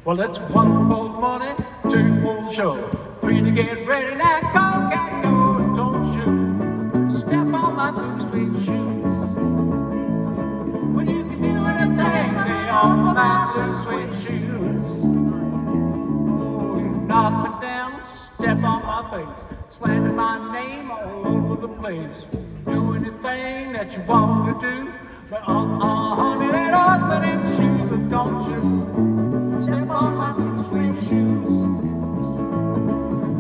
Well, it's one for the money, two for the show. Three to get ready, now go, cat, go, and don't shoot. Step on my blue suede shoes. When you can do anything, take off my blue suede shoes. Oh, you knock me down, step on my face, slamming my name all over the place. Do anything that you want to do, but honey, let off of them shoes and don't shoot. Step on my blue suede shoes.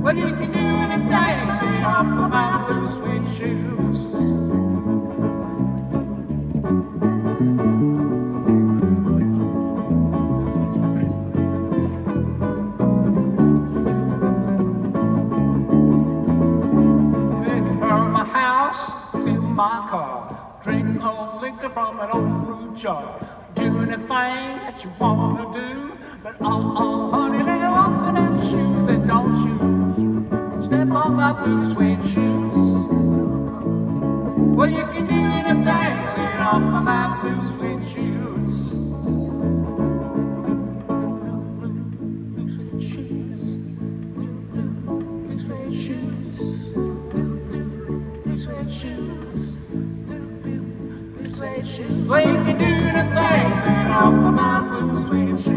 Well, you can do anything, stay off of my blue suede shoes. My car, drink old liquor from an old fruit jar. Do anything that you wanna do, but honey, lay off of them shoes and don't you step on my blue suede shoes. Well, you can do anything, stay off of my blue suede shoes. Blue suede shoes, blue suede shoes, blue suede shoes. Well, you can do anything, lay off of my blue suede shoes.